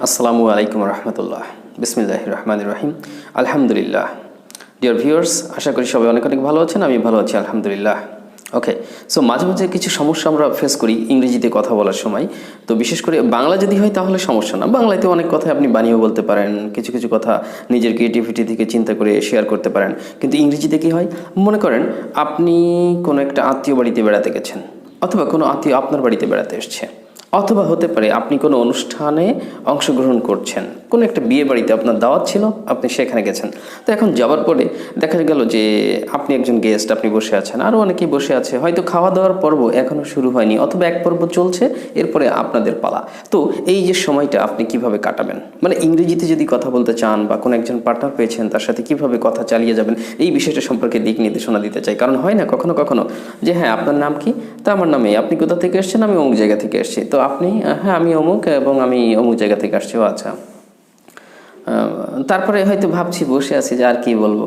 আসসালামু আলাইকুম রহমতুল্লাহ। বিসমিল্লাহির রহমানির রহিম। আলহামদুলিল্লাহ। ডিয়ার ভিউয়ার্স, আশা করি সবাই অনেক অনেক ভালো আছেন। আমি ভালো আছি আলহামদুলিল্লাহ। ওকে, সো মাঝে মাঝে কিছু সমস্যা আমরা ফেস করি ইংরেজিতে কথা বলার সময়। তো বিশেষ করে বাংলা যদি হয় তাহলে সমস্যা না, বাংলাতে অনেক কথাই আপনি বানিয়েও বলতে পারেন, কিছু কিছু কথা নিজের ক্রিয়েটিভিটি থেকে চিন্তা করে শেয়ার করতে পারেন। কিন্তু ইংরেজিতে কী হয়, মনে করেন আপনি কোনো একটা আত্মীয় বাড়িতে বেড়াতে গেছেন, অথবা কোনো আত্মীয় আপনার বাড়িতে বেড়াতে এসছে, অথবা হতে পারে আপনি কোনো অনুষ্ঠানে অংশগ্রহণ করছেন, কোনো একটা বিয়ে বাড়িতে আপনার দাওয়াত ছিল, আপনি সেখানে গেছেন। তো এখন যাওয়ার পরে দেখা গেল যে আপনি একজন গেস্ট, আপনি বসে আছেন, আরও অনেকেই বসে আছে, হয়তো খাওয়া দাওয়ার পর্ব এখনও শুরু হয়নি, অথবা এক পর্ব চলছে, এরপরে আপনাদের পালা। তো এই যে সময়টা আপনি কিভাবে কাটাবেন, মানে ইংরেজিতে যদি কথা বলতে চান বা কোনো একজন পার্টনার পেয়েছেন, তার সাথে কিভাবে কথা চালিয়ে যাবেন, এই বিষয়টা সম্পর্কে দিক নির্দেশনা দিতে চাই। কারণ হয় না কখনো কখনো যে হ্যাঁ আপনার নাম কি, তা আমার নামে, আপনি কোথা থেকে এসেছেন, আমি অমুক জায়গা থেকে এসেছি, তো আপনি হ্যাঁ আমি অমুক এবং আমি অমুক জায়গা থেকে আসছি। ও আচ্ছা। তারপরে হয়তো ভাবছি, বসে আছি যে আর কি বলবো,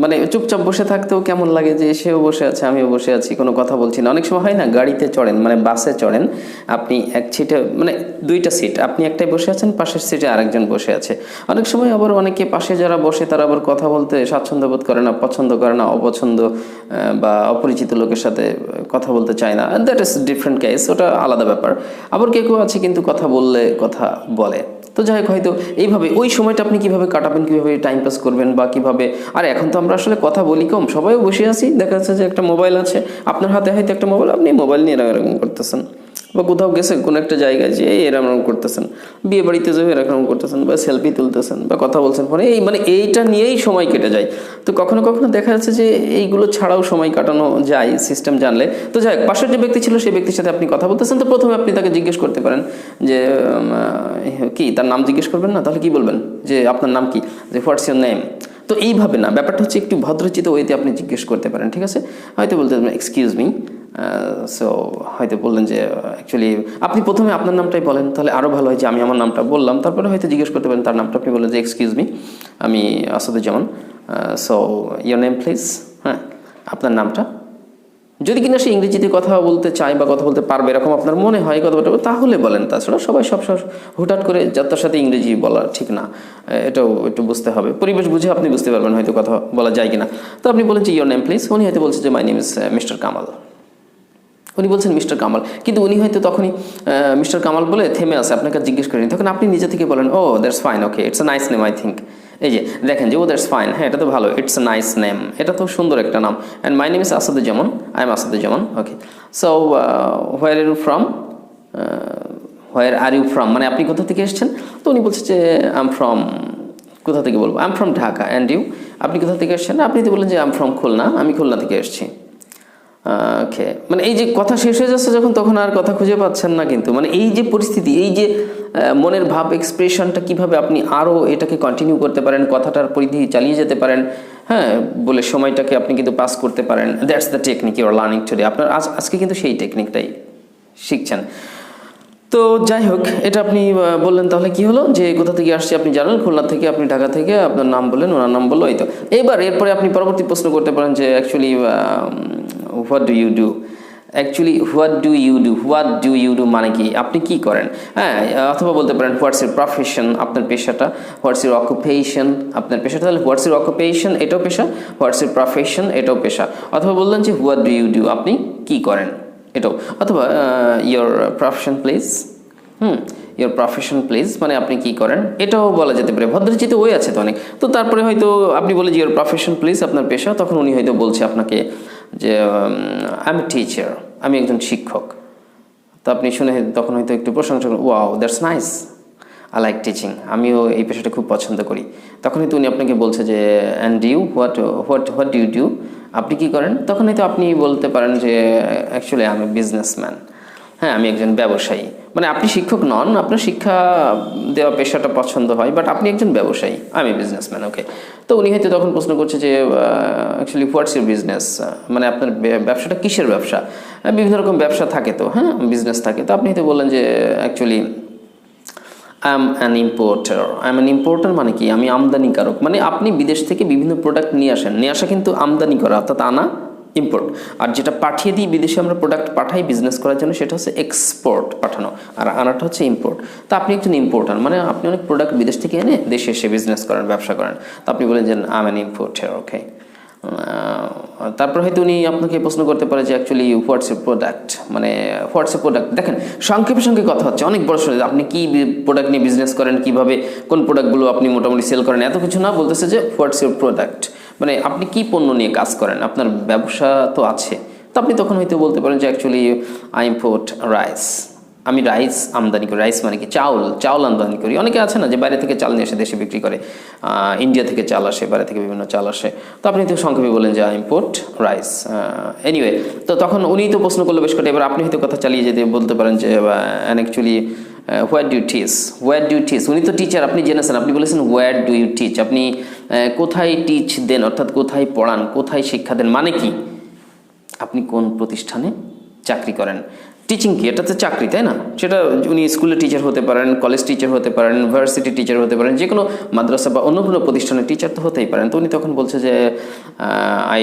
মানে চুপচাপ বসে থাকতেও কেমন লাগে যে সেও বসে আছে আমিও বসে আছি, কোনো কথা বলছি না। অনেক সময় হয় না, গাড়িতে চড়েন মানে বাসে চড়েন, আপনি এক সিটে মানে দুইটা সিট, আপনি একটাই বসে আছেন, পাশের সিটে আরেকজন বসে আছে। অনেক সময় আবার অনেকে পাশে যারা বসে তারা আবার কথা বলতে স্বাচ্ছন্দ্য বোধ করে না, পছন্দ করে না, অপছন্দ বা অপরিচিত লোকের সাথে কথা বলতে চায় না। দ্যাট ইজ ডিফারেন্ট কেস, ওটা আলাদা ব্যাপার। আবার কেউ কেউ আছে কিন্তু কথা বললে কথা বলে। তো যাই হোক, হয়তো এইভাবে ওই সময়টা আপনি কীভাবে কাটাবেন, কীভাবে টাইম পাস করবেন, বা কীভাবে, আর এখন তো আমরা আসলে কথা বলি কম, সবাইও বসে আছি, দেখা যাচ্ছে যে একটা মোবাইল আছে আপনার হাতে, হয়তো একটা মোবাইল, আপনি মোবাইল নিয়ে এরকম করতেছেন, বা কোথাও গেছে কোনো একটা জায়গায় যে এরকম করতেছেন, বিয়ে বাড়িতে যাবে এরকম করতেছেন, বা সেলফি তুলতেছেন, বা কথা বলছেন ফোনে, এই মানে এইটা নিয়েই সময় কেটে যায়। তো কখনো কখনো দেখা যাচ্ছে যে এইগুলো ছাড়াও সময় কাটানো যায় সিস্টেম জানলে। তো যাই হোক, পাশের যে ব্যক্তি ছিল সেই ব্যক্তির সাথে আপনি কথা বলতেছেন, তো প্রথমে আপনি তাকে জিজ্ঞেস করতে পারেন যে কি, তার নাম জিজ্ঞেস করবেন না, তাহলে কি বলবেন যে আপনার নাম কি, যে হোয়াটস ইউর নেম। তো এইভাবে না, ব্যাপারটা হচ্ছে একটু ভদ্রচিত ওয়েতে আপনি জিজ্ঞেস করতে পারেন, ঠিক আছে। হয়তো বলতে এক্সকিউজ মি, সো হয়তো বললেন যে অ্যাকচুয়ালি আপনি প্রথমে আপনার নামটাই বলেন, তাহলে আরও ভালো হয় যে আমি আমার নামটা বললাম, তারপরে হয়তো জিজ্ঞেস করতে পারেন তার নামটা। আপনি বললেন যে এক্সকিউজ মি, আমি Asaduzzaman, so your name please. হ্যাঁ, আপনার নামটা। যদি কিনা সে ইংরেজিতে কথা বলতে চায় বা কথা বলতে পারবে এরকম আপনার মনে হয় কথা বলতে, তাহলে বলেন। তাছাড়া সবাই সব হুটহাট করে যাত্রার সাথে ইংরেজি বলা ঠিক না, এটাও একটু বুঝতে হবে, পরিবেশ বুঝে আপনি বুঝতে পারবেন হয়তো কথা বলা যায় কিনা। তো আপনি বলেন যে ইয়োর নেম প্লিজ, উনি হয়তো বলছে যে মাই নেম ইজ মিস্টার কামাল। উনি বলছেন মিস্টার কামাল, কিন্তু উনি হয়তো তখনই মিস্টার কামাল বলে থেমে আছে, আপনাকে জিজ্ঞেস করেনি। তখন আপনি নিজে থেকে বলেন ও that's fine, okay, it's a nice name I think. এই যে দেখেন যে ও দ্যাটস ফাইন, হ্যাঁ এটা তো ভালো, ইটস এ নাইস নেম, এটা তো সুন্দর একটা নাম। And my name is Asaduzzaman, I am Asaduzzaman, okay. So where are you from, where are you from মানে আপনি কোথা থেকে এসেছেন। তো উনি বলছে যে আই এম ফ্রম, কোথা থেকে বলবো, I am from Dhaka. And you, আপনি কোথা থেকে এসেছেন। আপনি তো বললেন যে আই এম ফ্রম খুলনা, আমি খুলনা থেকে এসেছি। ওকে, মানে এই যে কথা শেষ হয়ে যাচ্ছে যখন, তখন আর কথা খুঁজে পাচ্ছেন না। কিন্তু মানে এই যে পরিস্থিতি, এই যে মনের ভাব এক্সপ্রেশনটা কিভাবে আপনি আরও এটাকে কন্টিনিউ করতে পারেন, কথাটার পরিধি চালিয়ে যেতে পারেন, হ্যাঁ বলে সময়টাকে আপনি কিন্তু পাস করতে পারেন। That's the technique you are learning today. আপনার আজকে কিন্তু সেই টেকনিকটাই শিখছেন। তো যাই হোক, এটা আপনি বললেন, তাহলে কি হলো যে কোথা থেকে আসছে আপনি জানেন, খুলনা থেকে, আপনি ঢাকা থেকে, আপনার নাম বললেন, ওনার নাম বললো, এই তো। এরপরে আপনি পরবর্তী প্রশ্ন করতে পারেন যে actually what do you do. Actually what do you do, what do you do মানে কি, আপনি কি করেন। হ্যাঁ, অথবা বলতে পারেন হোয়াটস ইউর প্রফেশন, আপনার পেশাটা। হোয়াটস ইউর অকুপেশন, আপনার পেশাটা। তাহলে হোয়াটস ইউর অকুপেশন, এটাও পেশা। হোয়াটস ইউর প্রফেশন, এটাও পেশা। অথবা বললেন যে হোয়াট ডু ইউ ডু, আপনি কি করেন, এটাও। অথবা your profession please, your profession please মানে আপনি কি করেন, এটাও বলা যেতে পারে। ভদ্রচিত ওই আছে তো অনেক। তো তারপরে হয়তো আপনি বলে যে ইয়োর প্রফেশন প্লিজ, আপনার পেশা, তখন উনি হয়তো বলছে আপনাকে যে আই এম এ টিচার, আমি একজন শিক্ষক। তো আপনি শুনে তখন হয়তো একটু প্রশংসা করেন, wow that's nice, I like teaching, আমিও এই পেশাটা খুব পছন্দ করি। তখন হয়তো উনি আপনাকে বলছে যে and you, what what what do you do, আপনি কী করেন। তখন হয়তো আপনি বলতে পারেন যে actually I am a businessman, হ্যাঁ আমি একজন ব্যবসায়ী। মানে আপনি শিক্ষক নন, আপনার শিক্ষা দেওয়া পেশাটা পছন্দ হয়, বাট আপনি একজন ব্যবসায়ী, আমি বিজনেসম্যান, ওকে। তো উনি হয়তো তখন প্রশ্ন করছে যে অ্যাকচুয়ালি হোয়াটস ইউর বিজনেস, মানে আপনার ব্যবসাটা কিসের ব্যবসা। বিভিন্ন রকম ব্যবসা থাকে তো, হ্যাঁ বিজনেস থাকে। তো আপনি হয়তো বললেন যে actually I am an importer. I am an importer মানে কি, আমি আমদানিকারক। মানে আপনি বিদেশ থেকে বিভিন্ন প্রোডাক্ট নিয়ে আসেন, নিয়ে আসা কিন্তু আমদানি করা, অর্থাৎ আনা ইম্পোর্ট। আর যেটা পাঠিয়ে দিই বিদেশে আমরা প্রোডাক্ট পাঠাই বিজনেস করার জন্য, সেটা হচ্ছে এক্সপোর্ট, পাঠানো, আর আনাটা হচ্ছে ইম্পোর্ট। তো আপনি একজন ইম্পোর্টার, মানে আপনি অনেক প্রোডাক্ট বিদেশ থেকে এনে দেশে এসে বিজনেস করেন, ব্যবসা করেন। তো আপনি বলেন যে আই এম অ্যান ইম্পোর্টার, ওকে। তারপর হয়তো উনি আপনাকে প্রশ্ন করতে পারে যে অ্যাকচুয়ালি হোয়াটস এ প্রোডাক্ট, মানে হোয়াটস এ প্রোডাক্ট। দেখেন সংক্ষেপে সঙ্গে কথা হচ্ছে, অনেক বড় সড়ে আপনি কি প্রোডাক্ট নিয়ে বিজনেস করেন, কিভাবে কোন প্রোডাক্টগুলো আপনি মোটামুটি সেল করেন, এত কিছু না, বলতেছে যে হোয়াটস ইউর প্রোডাক্ট, মানে আপনি কি পণ্য নিয়ে কাজ করেন, আপনার ব্যবসা তো আছে। তো আপনি তখন হয়তো বলতে পারেন যে অ্যাকচুয়ালি আই ইম্পোর্ট রাইস, আমি রাইস আমদানি করি। রাইস মানে কি, চাউল আমদানি করি। অনেকে আছে না যে বাইরে থেকে চাল নিয়ে এসে দেশে বিক্রি করে, ইন্ডিয়া থেকে চাল আসে, বাইরে থেকে বিভিন্ন চাল আসে। তো আপনি তো সংক্ষেপে বলেন যে আই ইম্পোর্ট রাইস। এনিওয়ে, তো তখন উনি তো প্রশ্ন করলে বেশ করে, এবার আপনি হয়তো কথা চালিয়ে যেতে বলতে পারেন যে actually where do you teach, where do you teach. উনি তো টিচার, আপনি জেনেছেন, আপনি বলেছেন হোয়ার ডু ইউ টিচ, আপনি কোথায় টিচ দেন, অর্থাৎ কোথায় পড়ান, কোথায় শিক্ষা দেন, মানে কি আপনি কোন প্রতিষ্ঠানে চাকরি করেন। টিচিং কি, এটা তো চাকরি, তাই না? সেটা উনি স্কুলের টিচার হতে পারেন, কলেজ টিচার হতে পারেন, ইউনিভার্সিটি টিচার হতে পারেন, যে কোনো মাদ্রাসা বা অন্য কোনো প্রতিষ্ঠানের টিচার তো হতেই পারেন। তো উনি তখন বলছে যে আই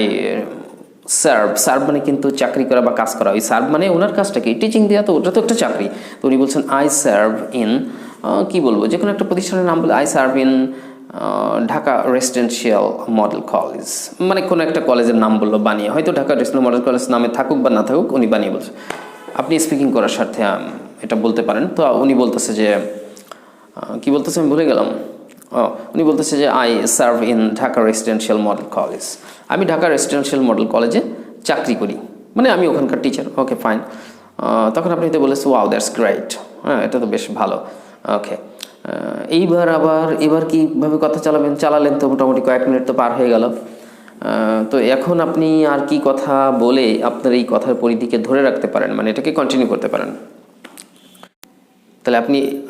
সার্ভ মানে কিন্তু চাকরি করা বা কাজ করা। ওই সার্ভ মানে ওনার কাজটা কি, টিচিং দেওয়া, তো ওটা তো একটা চাকরি। তো উনি বলছেন আই সার্ভ ইন, কি বলবো, যে কোনো একটা প্রতিষ্ঠানের নাম বলে, I serve in Dhaka residential model college, মানে কোনো একটা কলেজের নাম বললো বানিয়ে, হয়তো ঢাকা রেসিডেন্সিয়াল মডেল কলেজ নামে থাকুক বা না থাকুক, উনি বানিয়ে বলছে। আপনি স্পিকিং করার স্বার্থে এটা বলতে পারেন। তো উনি বলতেছে যে কি বলতেছে আমি ভুলে গেলাম। উনি বলতেছে যে I serve in Dhaka residential model college, আমি ঢাকা রেসিডেন্সিয়াল মডেল কলেজে চাকরি করি, মানে আমি ওখানকার টিচার। Okay fine. তখন আপনি তো বলেছে ওয়াও দ্যাটস গ্রেট, হ্যাঁ এটা তো বেশ ভালো, ওকে। এবার কীভাবে কথা চালালেন তো মোটামুটি কয়েক মিনিট তো পার হয়ে গেল। তো এখন আপনি আর কি কথা বলে আপনার এই কথার পরিধিকে ধরে রাখতে পারেন, মানে এটাকে কন্টিনিউ করতে পারেন। তাহলে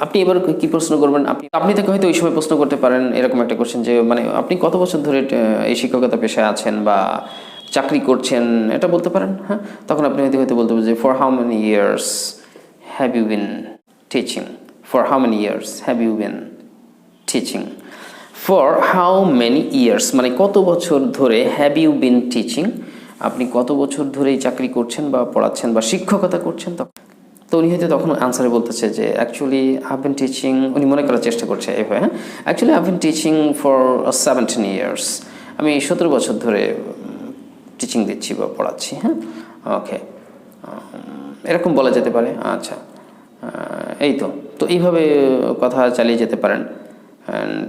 আপনি এবার কি প্রশ্ন করবেন, আপনি তাকে হয়তো ওই সময় প্রশ্ন করতে পারেন এরকম একটা কোশ্চেন যে মানে আপনি কত বছর ধরে এই শিক্ষকতা পেশায় আছেন বা চাকরি করছেন, এটা বলতে পারেন। হ্যাঁ, তখন আপনি হয়তো বলতে পারেন যে for how many years have you been teaching, for how many years have you been teaching, for how many years মানে কত বছর ধরে, হ্যাভ ইউ বিন টিচিং আপনি কত বছর ধরে চাকরি করছেন বা পড়াচ্ছেন বা শিক্ষকতা করছেন। তো উনি হয়তো তখন আনসারে বলতেছে যে অ্যাকচুয়ালি আই বিন টিচিং, উনি মনে করার চেষ্টা করছে এইভাবে, হ্যাঁ actually I been teaching for 17 years, আমি 17 বছর ধরে টিচিং দিচ্ছি বা পড়াচ্ছি। হ্যাঁ, ওকে, এরকম বলা যেতে পারে। আচ্ছা, এই তো এইভাবে কথা চালিয়ে যেতে পারেন। অ্যান্ড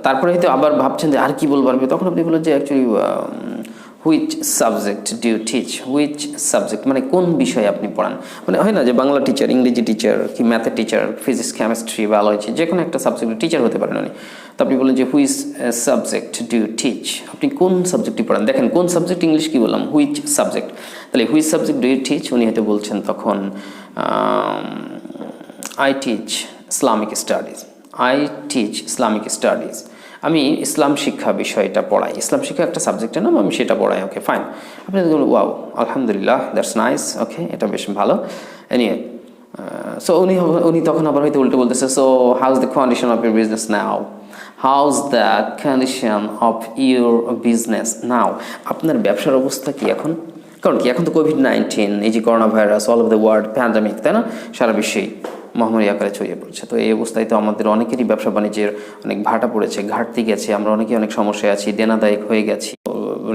তারপরে হয়তো আবার ভাবছেন যে আর কি বলবো, তখন আপনি বলেন যে actually which subject do you teach, which subject মানে কোন বিষয়ে আপনি পড়ান, মানে হয় না যে বাংলা টিচার, ইংরেজি টিচার, কি ম্যাথের টিচার, ফিজিক্স, কেমিস্ট্রি, বায়োলজি, যে কোনো একটা সাবজেক্টের টিচার হতে পারেন উনি। তো আপনি বলেন যে which subject do you teach, আপনি কোন সাবজেক্টটি পড়ান। দেখেন কোন সাবজেক্ট, ইংলিশ কি বললাম, হুইচ সাবজেক্ট। তাহলে which subject do you teach, উনি হয়তো বলছেন তখন I teach Islamic studies, I teach Islamic studies, আমি ইসলাম শিক্ষা বিষয়টা পড়াই, ইসলাম শিক্ষা একটা সাবজেক্টের নাম, আমি সেটা পড়াই। Okay fine. আপনি ওয়াও আলহামদুলিল্লাহ দ্যাটস নাইস, ওকে এটা বেশ ভালো। এনিওয়ে, সো উনি তখন আবার হয়তো উল্টো বলতেছে, so how's the condition of your business now, how's the condition of your business now, আপনার ব্যবসার অবস্থা কি এখন। কারণ কি এখন তো কোভিড-19, এই যে corona virus, all over the world pandemic, তাই না, সারা বিশ্বেই মহামারী আকারে ছড়িয়ে পড়ছে। তো এই অবস্থায় তো আমাদের অনেকেরই ব্যবসা বাণিজ্যের অনেক ভাটা পড়েছে, ঘাটতি গেছে, আমরা অনেকেই অনেক সমস্যায় আছি, দেনাদায়ক হয়ে গেছি,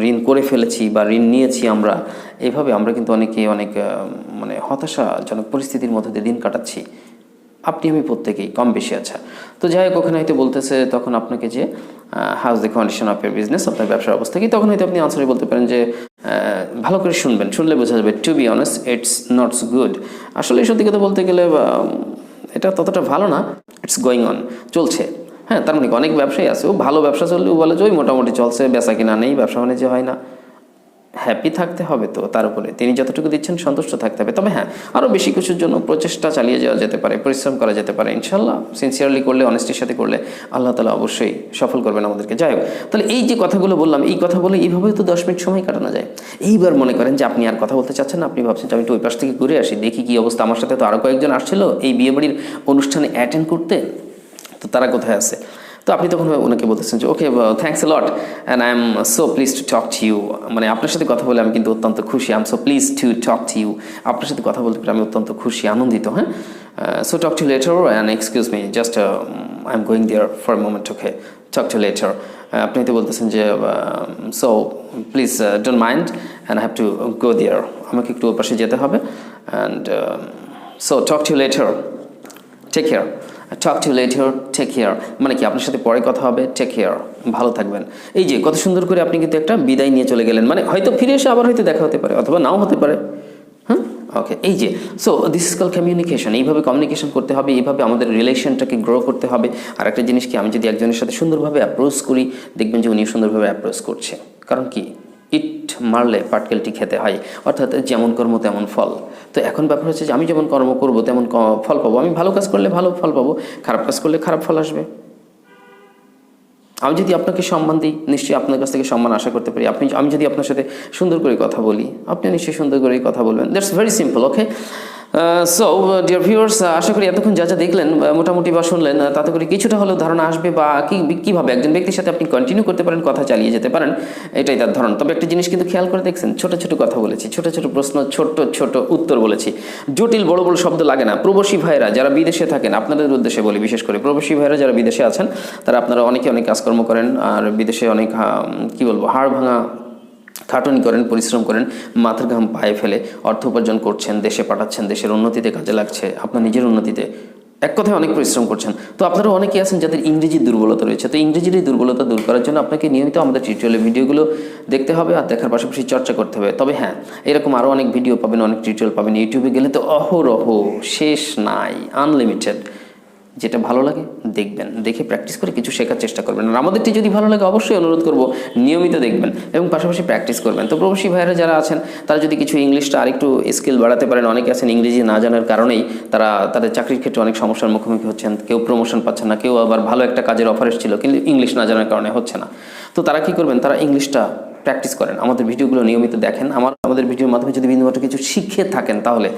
ঋণ করে ফেলেছি বা ঋণ নিয়েছি আমরা। এইভাবে আমরা কিন্তু অনেকেই অনেক মানে হতাশাজনক পরিস্থিতির মধ্যে দিয়ে দিন কাটাচ্ছি, আপনি আমি প্রত্যেকেই কম বেশি। আচ্ছা, তো যাই হোক, ওখানে হয়তো বলতেছে তখন আপনাকে যে house the condition of year business, আপনার ব্যবসার অবস্থা কি। তখন হয়তো আপনি আনসারে বলতে পারেন যে ভালো করে শুনবেন, শুনলে বোঝা যাবে, to be honest it's not good, আসলে সত্যি কথা বলতে গেলে এটা ততটা ভালো না, ইটস গোয়িং অন, চলছে। হ্যাঁ, তার মানে অনেক ব্যবসায়ী আছে, ও ভালো ব্যবসা চললেও বলে যে ওই মোটামুটি চলছে, বেচা কিনা নেই, ব্যবসা বাণিজ্য হয় না। হ্যাপি থাকতে হবে, তো তার উপরে তিনি যতটুকু দিচ্ছেন সন্তুষ্ট থাকতে হবে। তবে হ্যাঁ, আরও বেশি কিছুর জন্য প্রচেষ্টা চালিয়ে যাওয়া যেতে পারে, পরিশ্রম করা যেতে পারে ইনশাল্লাহ। সিনসিয়ারলি করলে, অনেস্টির সাথে করলে আল্লাহ তাআলা অবশ্যই সফল করবেন আমাদেরকে। যাই হোক, তাহলে এই যে কথাগুলো বললাম, এই কথা বলে এইভাবেই তো 10 মিনিট সময় কাটানো যায়। এইবার মনে করেন যে আপনি আর কথা বলতে চাচ্ছেন না, আপনি ভাবছেন যে আমি একটু ওই পাশ থেকে ঘুরে আসি, দেখি কী অবস্থা। আমার সাথে তো আরও কয়েকজন আসছিল এই বিয়েবাড়ির অনুষ্ঠানে অ্যাটেন্ড করতে, তো তারা কোথায় আছে। তো আপনি তখন ওনাকে বলতেছেন যে okay thanks a lot and I am so pleased to talk to you, মানে আপনার সাথে কথা বলে আমি কিন্তু অত্যন্ত খুশি, I am so pleased to talk to you, আপনার সাথে কথা বলতে পেরে আমি অত্যন্ত খুশি আনন্দিত। হ্যাঁ, so talk to later and excuse me just I am going there for a moment, okay talk to later. আপনি তো বলতেছেন যে so please don't mind and I have to go there, আমাকে একটু ওর পাশে যেতে হবে and so talk to later, take care, talk to later, take care, মানে কি আপনার সাথে পরে কথা হবে, টেক কেয়ার, ভালো থাকবেন। এই যে কত সুন্দর করে আপনি কিন্তু একটা বিদায় নিয়ে চলে গেলেন, মানে হয়তো ফিরে এসে আবার হয়তো দেখা হতে পারে অথবা নাও হতে পারে। হ্যাঁ, ওকে, এই যে so this is call communication, এইভাবে কমিউনিকেশন করতে হবে, এইভাবে আমাদের রিলেশনটাকে গ্রো করতে হবে। আর একটা জিনিস কি, আমি যদি একজনের সাথে সুন্দরভাবে অ্যাপ্রোচ করি, দেখবেন যে উনি সুন্দরভাবে অ্যাপ্রোচ করছে, কারণ কি ইট মারলে পাটকেলটি খেতে হয়, অর্থাৎ যেমন কর্ম তেমন ফল। তো এখন ব্যাপার হচ্ছে যে আমি যেমন কর্ম করব তেমন ফল পাবো, আমি ভালো কাজ করলে ভালো ফল পাবো, খারাপ কাজ করলে খারাপ ফল আসবে। আমি যদি আপনাকে সম্মান দিই, নিশ্চয়ই আপনার কাছ থেকে সম্মান আশা করতে পারি। আমি যদি আপনার সাথে সুন্দর করে কথা বলি, আপনি নিশ্চয়ই সুন্দর করে কথা বলবেন। That's very simple, okay. So dear viewers, আশা করি এতক্ষণ যা যা দেখলেন মোটামুটি বা শুনলেন, তাতে করে কিছুটা হলেও ধারণা আসবে বা কীভাবে একজন ব্যক্তির সাথে আপনি কন্টিনিউ করতে পারেন, কথা চালিয়ে যেতে পারেন, এটাই তার ধরন। তবে একটা জিনিস কিন্তু খেয়াল করে দেখছেন, ছোট ছোট কথা বলেছি, ছোট ছোট প্রশ্ন, ছোট ছোট উত্তর বলেছি, জটিল বড় বড় শব্দ লাগে না। প্রবাসী ভাইরা যারা বিদেশে থাকেন, আপনাদের উদ্দেশ্যে বলি, বিশেষ করে প্রবাসী ভাইরা যারা বিদেশে আছেন, তারা আপনারা অনেকে অনেক কাজকর্ম করেন আর বিদেশে অনেক কী বলবো হাড় ভাঙা খাটুনি করেন, পরিশ্রম করেন, মাথার ঘাম পায়ে ফেলে অর্থ উপার্জন করছেন, দেশে পাঠাচ্ছেন, দেশের উন্নতিতে কাজে লাগছে, আপনার নিজের উন্নতিতে, এক কথায় অনেক পরিশ্রম করছেন। তো আপনারা অনেকেই আছেন যাদের ইংরেজির দুর্বলতা রয়েছে। তো ইংরেজির এই দুর্বলতা দূর করার জন্য আপনাকে নিয়মিত আমাদের টিউটোরিয়ালের ভিডিওগুলো দেখতে হবে আর দেখার পাশাপাশি চর্চা করতে হবে। তবে হ্যাঁ, এরকম আরও অনেক ভিডিও পাবেন, অনেক টিউটোরিয়াল পাবেন, ইউটিউবে গেলে তো অহরহ, শেষ নাই, আনলিমিটেড। যেটা ভালো লাগে দেখবেন, দেখে প্র্যাকটিস করে কিছু শেখার চেষ্টা করবেন। আর আমাদেরটি যদি ভালো লাগে অবশ্যই অনুরোধ করব নিয়মিত দেখবেন এবং পাশাপাশি প্র্যাকটিস করবেন। তো প্রবাসী ভাইয়েরা যারা আছেন তারা যদি কিছু ইংলিশটা আরেকটু স্কিল বাড়াতে পারেন, অনেকে আছেন ইংরেজি না জানার কারণেই তারা তাদের চাকরির ক্ষেত্রে অনেক সমস্যার মুখোমুখি হচ্ছেন, কেউ প্রমোশন পাচ্ছেন না, কেউ আবার ভালো একটা কাজের অফার এসেছিল কিন্তু ইংলিশ না জানার কারণে হচ্ছে না। তো তারা কী করবেন, তারা ইংলিশটা প্র্যাকটিস করেন, আমাদের ভিডিওগুলো নিয়মিত দেখেন। আমাদের ভিডিওর মাধ্যমে যদি বিন্দুমাত্র কিছু শিখে থাকেন তাহলে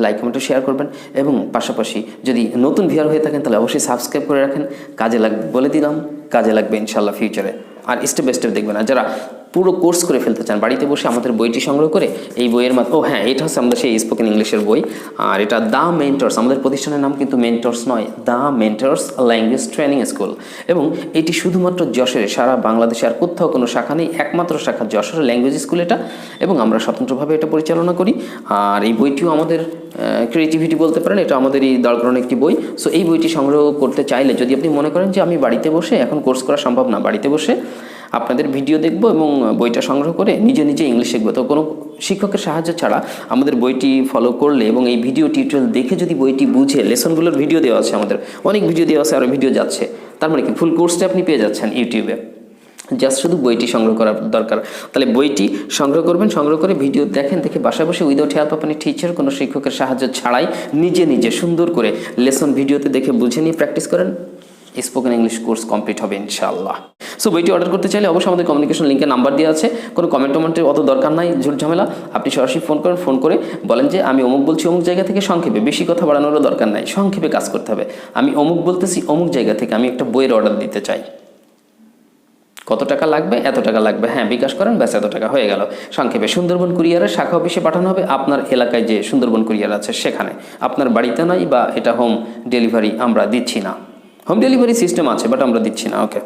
লাইক কমেন্টও শেয়ার করবেন এবং পাশাপাশি যদি নতুন ভিউয়ার হয়ে থাকেন তাহলে অবশ্যই সাবস্ক্রাইব করে রাখেন, কাজে লাগবে বলে দিলাম, কাজে লাগবে ইনশাল্লাহ ফিউচারে। আর স্টেপ বাই স্টেপ দেখবেন। আর যারা পুরো কোর্স করে ফেলতে চান, বাড়িতে বসে আমাদের বইটি সংগ্রহ করে এই বইয়ের মাধ্যমে, হ্যাঁ এটা হচ্ছে আমাদের সেই স্পোকেন ইংলিশের বই, আর এটা দ্য মেন্টরস, আমাদের প্রতিষ্ঠানের নাম কিন্তু মেন্টরস নয়, the mentors language training school. এবং এটি শুধুমাত্র যশোরে, সারা বাংলাদেশে আর কোথাও কোনো শাখা নেই, একমাত্র শাখা যশোর ল্যাঙ্গুয়েজ স্কুল এটা, এবং আমরা স্বতন্ত্রভাবে এটা পরিচালনা করি। আর এই বইটিও আমাদের ক্রিয়েটিভিটি বলতে পারেন, এটা আমাদের এই দাঁড় করানো একটি বই। সো এই বইটি সংগ্রহ করতে চাইলে, যদি আপনি মনে করেন যে আমি বাড়িতে বসে, এখন কোর্স করা সম্ভব না, বাড়িতে বসে আপনাদের ভিডিও দেখব এবং বইটা সংগ্রহ করে নিজে নিজে ইংলিশ শিখবো, তো কোনো শিক্ষকের সাহায্য ছাড়া আমাদের বইটি ফলো করলে এবং এই ভিডিও টিউটোরিয়াল দেখে যদি বইটি বুঝে, লেসনগুলোর ভিডিও দেওয়া আছে, আমাদের অনেক ভিডিও দেওয়া আছে, আরও ভিডিও যাচ্ছে, তার মানে কি ফুল কোর্সটা আপনি পেয়ে যাচ্ছেন ইউটিউবে, জাস্ট শুধু বইটি সংগ্রহ করার দরকার। তাহলে বইটি সংগ্রহ করবেন, সংগ্রহ করে ভিডিও দেখেন, দেখে বাসায় বসে without help of any teacher, কোনো শিক্ষকের সাহায্য ছাড়াই নিজে নিজে সুন্দর করে লেসন ভিডিওতে দেখে বুঝে নিয়ে প্র্যাকটিস করেন, স্পোকেন ইংলিশ কোর্স কমপ্লিট হবে ইনশাআল্লাহ। সো বইটি অর্ডার করতে চাইলে অবশ্যই আমাদের কমিউনিকেশন লিঙ্কে নাম্বার দেওয়া আছে, কোনো কমেন্টের অত দরকার নাই, ঝুট ঝামেলা। আপনি সরাসরি ফোন করেন, ফোন করে বলেন যে আমি অমুক বলছি অমুক জায়গা থেকে, সংক্ষেপে, বেশি কথা বাড়ানোরও দরকার নাই, সংক্ষেপে কাজ করতে হবে। আমি অমুক বলতেছি অমুক জায়গা থেকে, আমি একটা বইয়ের অর্ডার দিতে চাই, কত টাকা লাগবে, এত টাকা লাগবে, হ্যাঁ বিকাশ করেন, ব্যাস এত টাকা হয়ে গেল। সংক্ষেপে সুন্দরবন কুরিয়ারের শাখা অফিসে পাঠানো হবে, আপনার এলাকায় যে সুন্দরবন কুরিয়ার আছে সেখানে, আপনার বাড়িতে নয়, বা এটা হোম ডেলিভারি আমরা দিচ্ছি না, হোম ডেলিভারি সিস্টেম আছে বাট আমরা দিচ্ছি না। ওকে,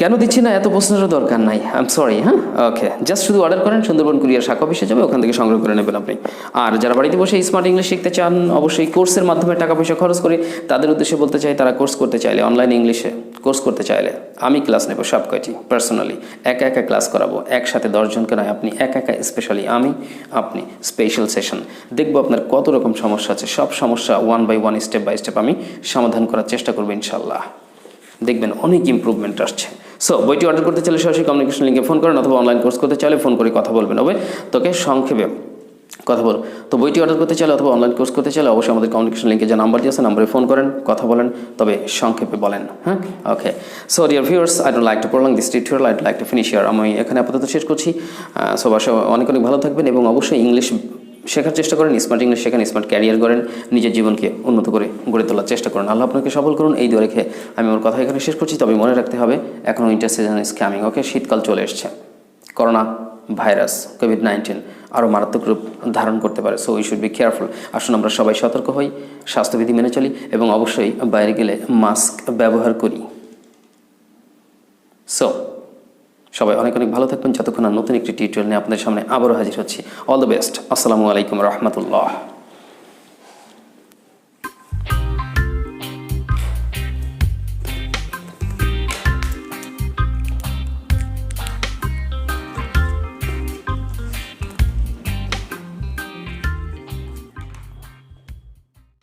কেন দিচ্ছি না এত প্রশ্নেরও দরকার নাই, আই এম সরি। হ্যাঁ, ওকে, জাস্ট শুধু অর্ডার করেন, সুন্দরবন কুরিয়ার শাখা অফিসে যাবে, ওখান থেকে সংগ্রহ করে নেবেন আপনি। আর যারা বাড়িতে বসে স্মার্ট ইংলিশ শিখতে চান, অবশ্যই কোর্সের মাধ্যমে টাকা পয়সা খরচ করে, তাদের উদ্দেশ্যে বলতে চাই, তারা কোর্স করতে চাইলে, অনলাইন ইংলিশে কোর্স করতে চাইলে আমি ক্লাস নেব সব কয়টি পার্সোনালি, একা একা ক্লাস করাবো, একসাথে 10 জনকে নয়, আপনি একা একা, স্পেশালি আমি, আপনি স্পেশাল সেশন দেখবো আপনার কত রকম সমস্যা আছে, সব সমস্যা 1 by 1 স্টেপ বাই স্টেপ আমি সমাধান করার চেষ্টা করবো ইনশাল্লাহ, দেখবেন অনেক ইম্প্রুভমেন্ট আসছে। সো বইটি অর্ডার করতে চাইলে সরাসরি কমিউনিকেশন লিঙ্কে ফোন করেন, অথবা অনলাইন কোর্স করতে চাইলে ফোন করে কথা বলবেন, হবে তোকে সংক্ষেপে কথা বল। তো বইটি অর্ডার করতে চাইলে অথবা অনলাইন কোর্স করতে চাইলে অবশ্যই আমাদের কমিউনিকেশন লিঙ্কে যে নাম্বার দিয়েছে, নাম্বারে ফোন করেন, কথা বলেন, তবে সংক্ষেপে বলেন। হ্যাঁ, okay. So dear viewers, I don't like to prolong this tutorial, I like to finish here. আমি এখানে আপাতত শেষ করছি। সো বাসা অনেক অনেক ভালো থাকবেন এবং অবশ্যই ইংলিশ শেখার চেষ্টা করেন, স্মার্ট ইংলিশ শেখেন, স্মার্ট ক্যারিয়ার করেন, নিজের জীবনকে উন্নত করে গড়ে তোলার চেষ্টা করেন। আল্লাহ আপনাকে সফল করুন। এই দোয়া রেখে আমি আমার কথা এখানে শেষ করছি। তবে মনে রাখতে হবে এখনও উইন্টার সিজন ইজ কামিং। ওকে, শীতকাল চলে এসছে। করোনা ভাইরাস কোভিড-19 আরও মারাত্মক রূপ ধারণ করতে পারে। So we should be careful. আসুন আমরা সবাই সতর্ক হই, স্বাস্থ্যবিধি মেনে চলি এবং অবশ্যই বাইরে গেলে মাস্ক ব্যবহার করি। সো সবাই অনেক অনেক ভালো থাকবেন। যতক্ষণ আর নতুন একটি টিউটোরিয়াল নিয়ে আপনাদের সামনে আবারও হাজির হচ্ছি। All the best. আসসালামু আলাইকুম রহমতুল্লাহ।